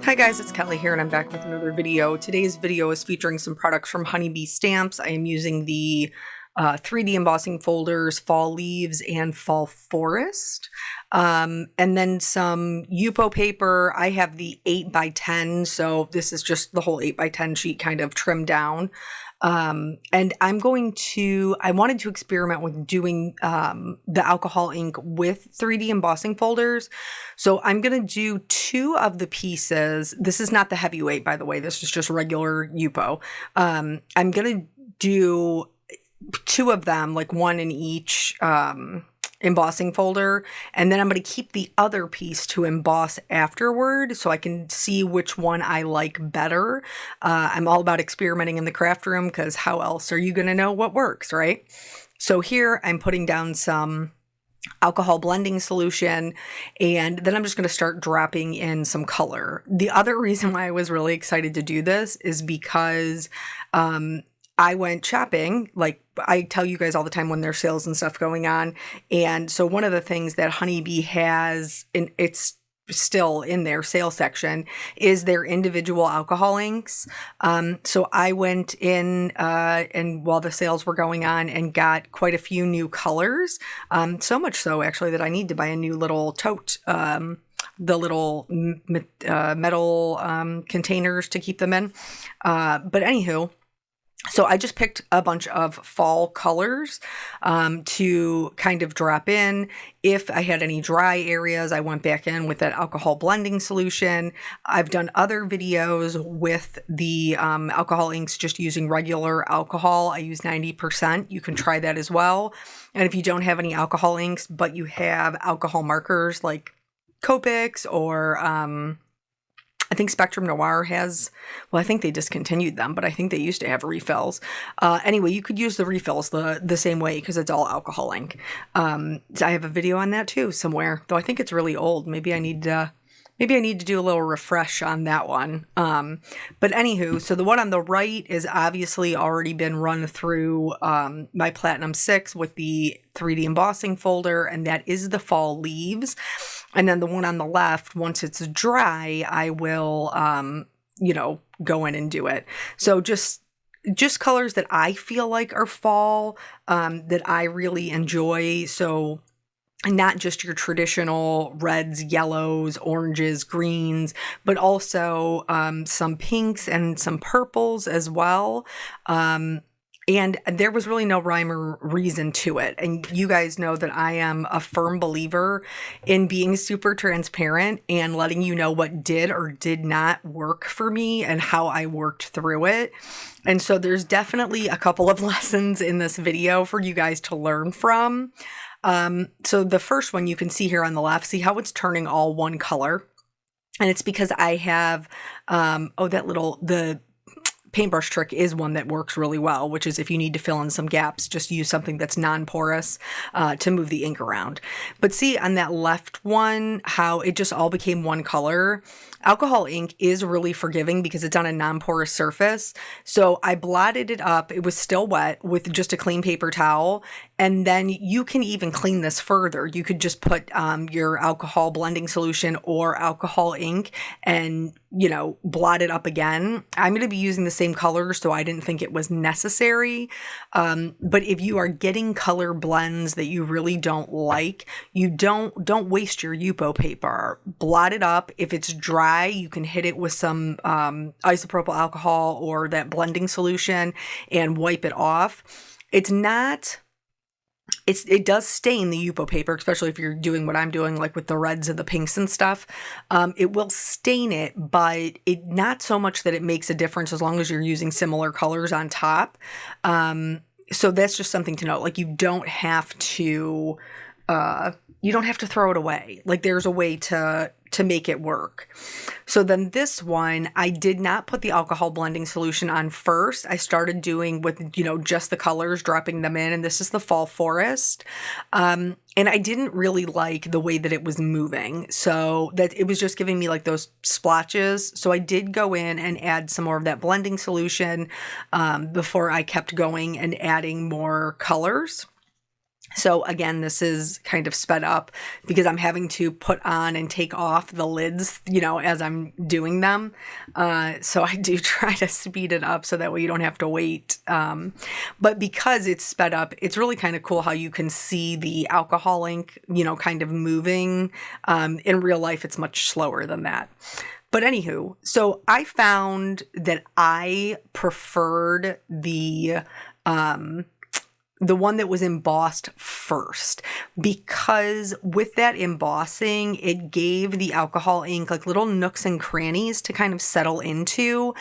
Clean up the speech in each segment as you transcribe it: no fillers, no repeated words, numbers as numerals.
Hi guys, it's Kelly here and I'm back with another video. Today's video is featuring some products from Honeybee Stamps. I am using the 3D embossing folders, Fall Leaves and Fall Forest. And then some Yupo paper. I have the 8x10, so this is just the whole 8x10 sheet kind of trimmed down. And I wanted to experiment with doing the alcohol ink with 3D embossing folders. So I'm going to do two of the pieces. This is not the heavyweight, by the way. This is just regular Yupo. I'm going to do two of them, like one in each embossing folder, and then I'm going to keep the other piece to emboss afterward so I can see which one I like better. I'm all about experimenting in the craft room because how else are you going to know what works, right? So here I'm putting down some alcohol blending solution, and then I'm just going to start dropping in some color. The other reason why I was really excited to do this is because I went shopping, like I tell you guys all the time when there's sales and stuff going on. And so one of the things that Honeybee has, and it's still in their sale section, is their individual alcohol inks. So I went in and while the sales were going on and got quite a few new colors. So much so actually that I need to buy a new little tote. The little metal containers to keep them in. But anywho, so I just picked a bunch of fall colors to kind of drop in. If I had any dry areas, I went back in with that alcohol blending solution. I've done other videos with the alcohol inks just using regular alcohol. I use 90%. You can try that as well. And if you don't have any alcohol inks, but you have alcohol markers like Copics or I think Spectrum Noir has, well, I think they discontinued them, but I think they used to have refills. Anyway, you could use the refills the same way because it's all alcohol ink. I have a video on that too somewhere, though I think it's really old. Maybe I need to do a little refresh on that one. But anywho, so the one on the right is obviously already been run through my Platinum 6 with the 3D embossing folder, and that is the Fall Leaves. And then the one on the left, once it's dry, I will, go in and do it. So just colors that I feel like are fall, that I really enjoy. So not just your traditional reds, yellows, oranges, greens, but also some pinks and some purples as well. And there was really no rhyme or reason to it. And you guys know that I am a firm believer in being super transparent and letting you know what did or did not work for me and how I worked through it. And so there's definitely a couple of lessons in this video for you guys to learn from. So the first one you can see here on the left, see how it's turning all one color. And it's because I have, the paintbrush trick is one that works really well, which is if you need to fill in some gaps, just use something that's non-porous to move the ink around. But see on that left one, how it just all became one color. Alcohol ink is really forgiving because it's on a non-porous surface. So I blotted it up. It was still wet with just a clean paper towel. And then you can even clean this further. You could just put your alcohol blending solution or alcohol ink and, blot it up again. I'm going to be using the same color, so I didn't think it was necessary. But if you are getting color blends that you really don't like, you don't waste your Yupo paper. Blot it up. If it's dry, you can hit it with some isopropyl alcohol or that blending solution and wipe it off. It does stain the Yupo paper, especially if you're doing what I'm doing, like with the reds and the pinks and stuff. It will stain it, but not so much that it makes a difference as long as you're using similar colors on top. So that's just something to note. Like you don't have to throw it away. Like there's a way to make it work. So then this one, I did not put the alcohol blending solution on first. I started doing with, just the colors, dropping them in. And this is the Fall Forest. And I didn't really like the way that it was moving. So that it was just giving me like those splotches. So I did go in and add some more of that blending solution before I kept going and adding more colors. So again, this is kind of sped up because I'm having to put on and take off the lids, you know, as I'm doing them. So I do try to speed it up so that way you don't have to wait. But because it's sped up, it's really kind of cool how you can see the alcohol ink, you know, kind of moving. In real life, it's much slower than that. But anywho, so I found that I preferred the one that was embossed first, because with that embossing, it gave the alcohol ink like little nooks and crannies to kind of settle into.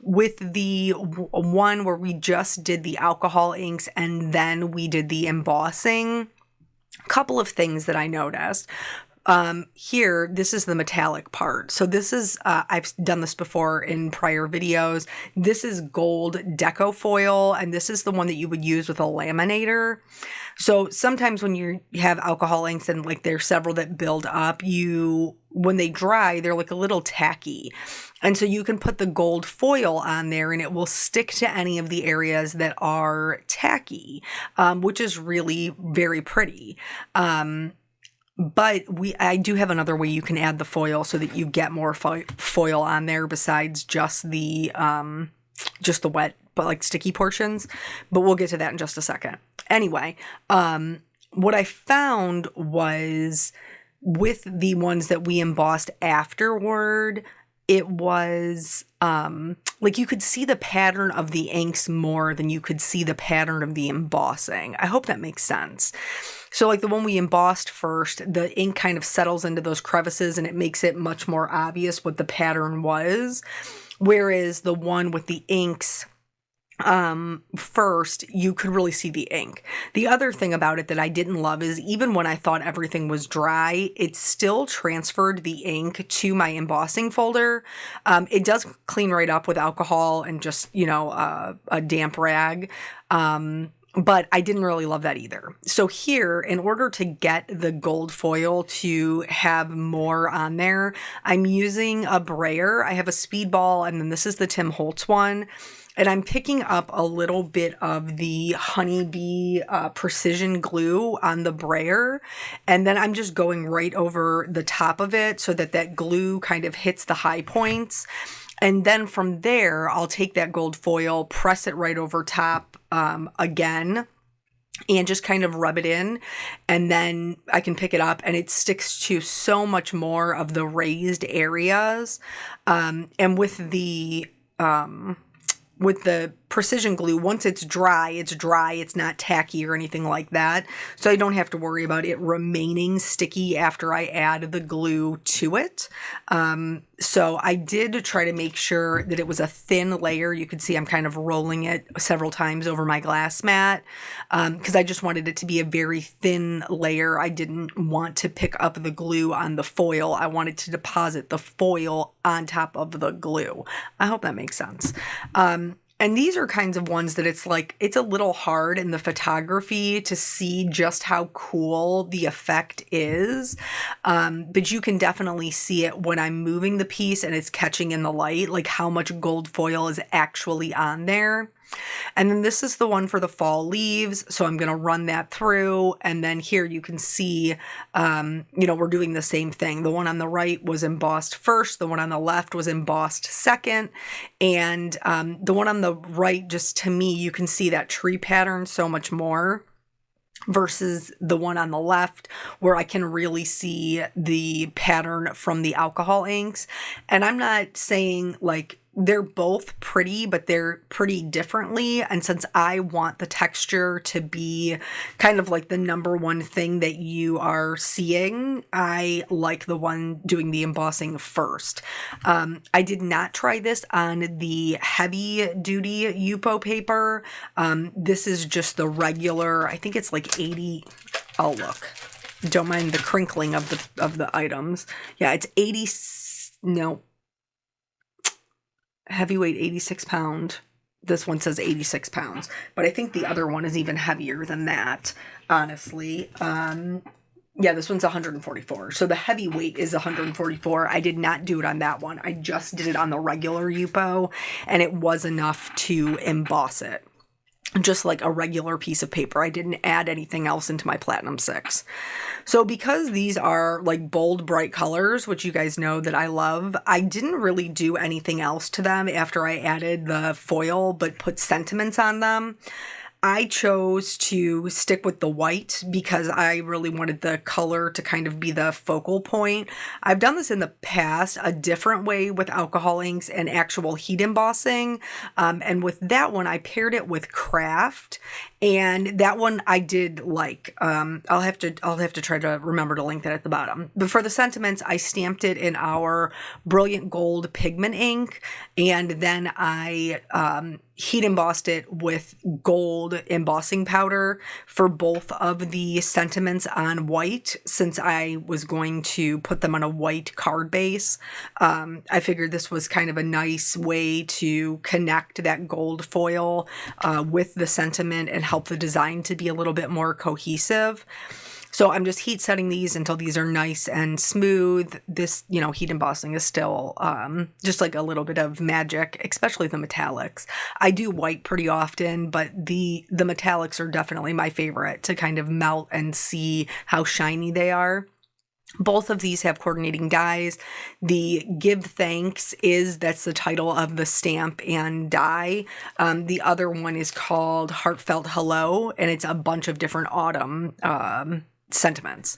With the one where we just did the alcohol inks and then we did the embossing, a couple of things that I noticed. Here, this is the metallic part. So this is, I've done this before in prior videos. This is gold deco foil, and this is the one that you would use with a laminator. So sometimes when you have alcohol inks and like there's several that build up, when they dry, they're like a little tacky. And so you can put the gold foil on there and it will stick to any of the areas that are tacky, which is really very pretty. But I do have another way you can add the foil so that you get more foil on there besides just the wet, but like sticky portions. But we'll get to that in just a second. Anyway, what I found was with the ones that we embossed afterward, it was like you could see the pattern of the inks more than you could see the pattern of the embossing. I hope that makes sense. So like the one we embossed first, the ink kind of settles into those crevices and it makes it much more obvious what the pattern was. Whereas the one with the inks first, you could really see the ink. The other thing about it that I didn't love is even when I thought everything was dry, it still transferred the ink to my embossing folder. It does clean right up with alcohol and just, you know, a damp rag. But I didn't really love that either. So here, in order to get the gold foil to have more on there, I'm using a brayer. I have a Speedball, and then this is the Tim Holtz one. And I'm picking up a little bit of the Honeybee precision glue on the brayer. And then I'm just going right over the top of it so that that glue kind of hits the high points. And then from there, I'll take that gold foil, press it right over top again, and just kind of rub it in. And then I can pick it up and it sticks to so much more of the raised areas. And with the precision glue, once it's dry, it's not tacky or anything like that. So I don't have to worry about it remaining sticky after I add the glue to it. So I did try to make sure that it was a thin layer. You could see I'm kind of rolling it several times over my glass mat because I just wanted it to be a very thin layer. I didn't want to pick up the glue on the foil. I wanted to deposit the foil on top of the glue. I hope that makes sense. And these are kinds of ones that it's like, it's a little hard in the photography to see just how cool the effect is. But you can definitely see it when I'm moving the piece and it's catching in the light, like how much gold foil is actually on there. And then this is the one for the fall leaves. So I'm going to run that through. And then here you can see, we're doing the same thing. The one on the right was embossed first. The one on the left was embossed second. And the one on the right, just to me, you can see that tree pattern so much more versus the one on the left where I can really see the pattern from the alcohol inks. And I'm not saying like they're both pretty, but they're pretty differently. And since I want the texture to be kind of like the number one thing that you are seeing, I like the one doing the embossing first. I did not try this on the heavy duty Yupo paper. This is just the regular, I think it's like 80. Oh, look. Don't mind the crinkling of the items. Yeah, it's 80. No. Heavyweight 86 pound. This one says 86 pounds, but I think the other one is even heavier than that, honestly. Yeah, this one's 144. So the heavyweight is 144. I did not do it on that one. I just did it on the regular Yupo, and it was enough to emboss it. just like a regular piece of paper. I didn't add anything else into my Platinum 6. So because these are like bold, bright colors, which you guys know that I love, I didn't really do anything else to them after I added the foil, but put sentiments on them. I chose to stick with the white because I really wanted the color to kind of be the focal point. I've done this in the past a different way with alcohol inks and actual heat embossing. And with that one, I paired it with craft. And that one I did like. I'll have to try to remember to link that at the bottom. But for the sentiments, I stamped it in our Brilliant Gold pigment ink, and then I heat embossed it with gold embossing powder for both of the sentiments on white, since I was going to put them on a white card base. I figured this was kind of a nice way to connect that gold foil with the sentiment and help the design to be a little bit more cohesive. So I'm just heat setting these until these are nice and smooth. This, heat embossing is still just like a little bit of magic, especially the metallics. I do white pretty often, but the metallics are definitely my favorite to kind of melt and see how shiny they are. Both of these have coordinating dies. The Give Thanks that's the title of the stamp and die. The other one is called Heartfelt Hello, and it's a bunch of different autumn sentiments.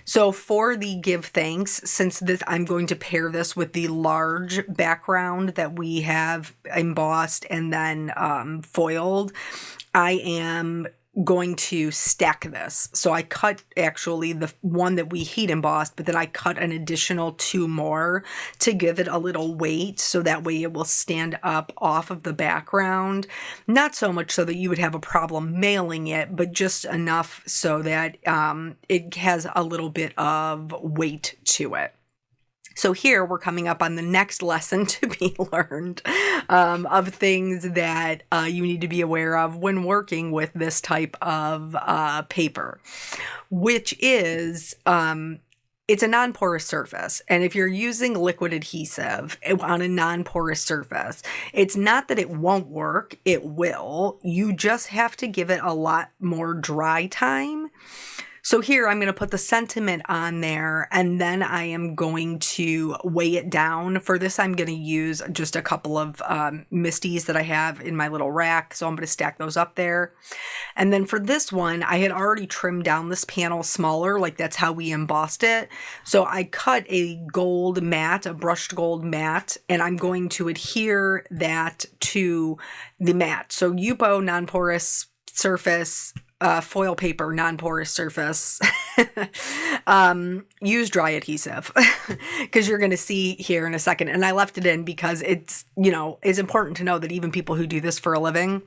So for the Give Thanks, since I'm going to pair this with the large background that we have embossed and then foiled, I am going to stack this. So I cut actually the one that we heat embossed, but then I cut an additional 2 more to give it a little weight, so that way it will stand up off of the background. Not so much so that you would have a problem mailing it, but just enough so that it has a little bit of weight to it. So here we're coming up on the next lesson to be learned of things that you need to be aware of when working with this type of paper, which is it's a non-porous surface. And if you're using liquid adhesive on a non-porous surface, it's not that it won't work, it will. You just have to give it a lot more dry time. So here I'm going to put the sentiment on there, and then I am going to weigh it down. For this, I'm going to use just a couple of Misties that I have in my little rack. So I'm going to stack those up there. And then for this one, I had already trimmed down this panel smaller, like that's how we embossed it. So I cut a gold mat, a brushed gold mat, and I'm going to adhere that to the mat. So Yupo non-porous surface, foil paper, non-porous surface. Use dry adhesive because you're going to see here in a second. And I left it in because it's important to know that even people who do this for a living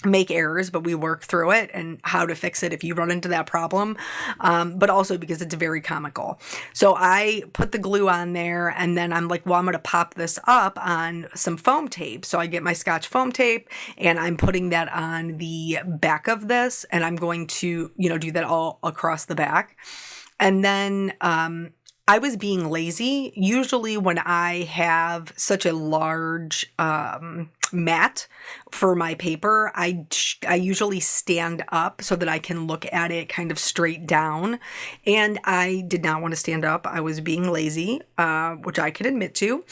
make errors, but we work through it and how to fix it if you run into that problem, but also because it's very comical. So I put the glue on there, and then I'm like, well, I'm going to pop this up on some foam tape. So I get my Scotch foam tape, and I'm putting that on the back of this, and I'm going to, do that all across the back. And then I was being lazy. Usually when I have such a large mat for my paper, I usually stand up so that I can look at it kind of straight down. And I did not want to stand up. I was being lazy, which I can admit to.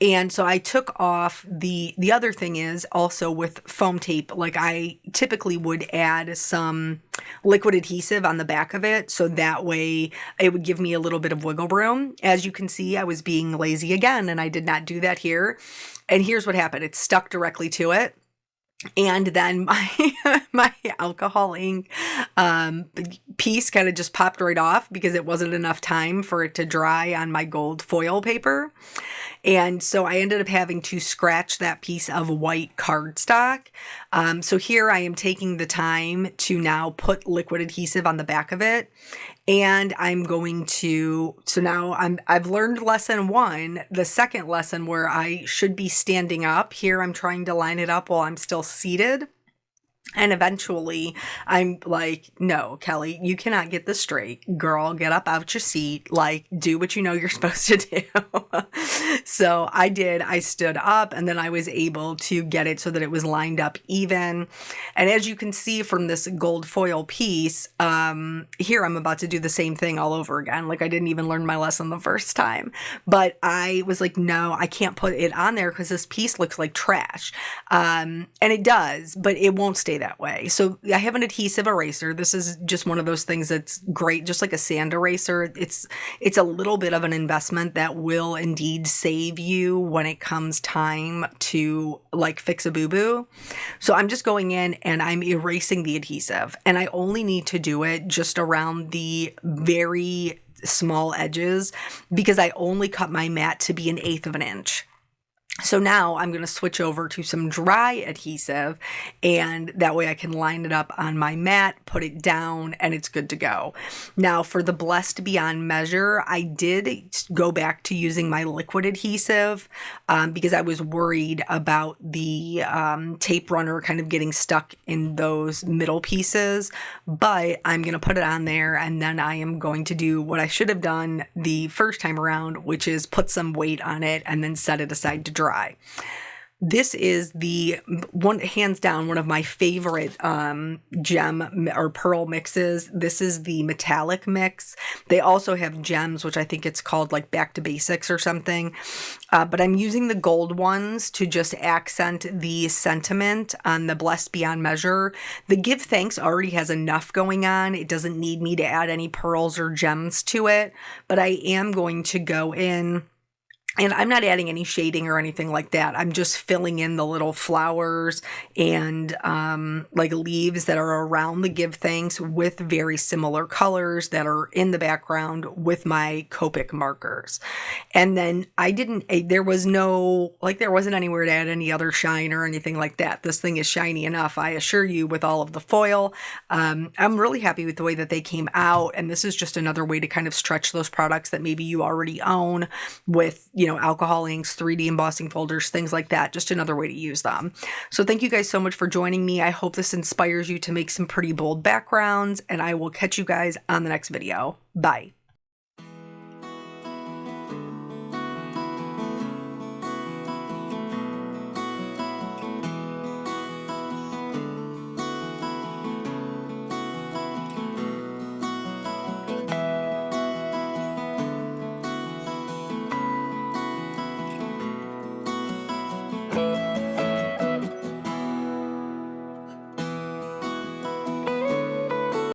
And so I took off the other thing is also with foam tape, like I typically would add some liquid adhesive on the back of it. So that way it would give me a little bit of wiggle room. As you can see, I was being lazy again, and I did not do that here. And here's what happened. It stuck directly to it. And then my alcohol ink piece kind of just popped right off because it wasn't enough time for it to dry on my gold foil paper. And so I ended up having to scratch that piece of white cardstock. So here I am taking the time to now put liquid adhesive on the back of it. And I'm going to, so now I've learned lesson 1, the second lesson where I should be standing up. Here I'm trying to line it up while I'm still seated. And eventually I'm like, no, Kelly, you cannot get this straight. Girl, get up out your seat. Like, do what you know you're supposed to do. So I did. I stood up and then I was able to get it so that it was lined up even. And as you can see from this gold foil piece, here I'm about to do the same thing all over again. Like I didn't even learn my lesson the first time. But I was like, no, I can't put it on there because this piece looks like trash. And it does, but it won't stay that way. So I have an adhesive eraser. This is just one of those things that's great, just like a sand eraser. It's a little bit of an investment that will indeed save you when it comes time to like fix a boo-boo. So I'm just going in and I'm erasing the adhesive, and I only need to do it just around the very small edges because I only cut my mat to be 1/8 of an inch. So now I'm going to switch over to some dry adhesive, and that way I can line it up on my mat, put it down, and it's good to go. Now for the Blessed Beyond Measure, I did go back to using my liquid adhesive because I was worried about the tape runner kind of getting stuck in those middle pieces, but I'm going to put it on there, and then I am going to do what I should have done the first time around, which is put some weight on it and then set it aside to dry. This is the one, hands down, one of my favorite gem or pearl mixes. This is the metallic mix. They also have gems, which I think it's called like Back to Basics or something. But I'm using the gold ones to just accent the sentiment on the Blessed Beyond Measure. The Give Thanks already has enough going on. It doesn't need me to add any pearls or gems to it, but I am going to go in. And I'm not adding any shading or anything like that. I'm just filling in the little flowers and like leaves that are around the Give Thanks with very similar colors that are in the background with my Copic markers. And then there wasn't anywhere to add any other shine or anything like that. This thing is shiny enough, I assure you, with all of the foil. I'm really happy with the way that they came out. And this is just another way to kind of stretch those products that maybe you already own with, alcohol inks, 3D embossing folders, things like that. Just another way to use them. So thank you guys so much for joining me. I hope this inspires you to make some pretty bold backgrounds, and I will catch you guys on the next video. Bye.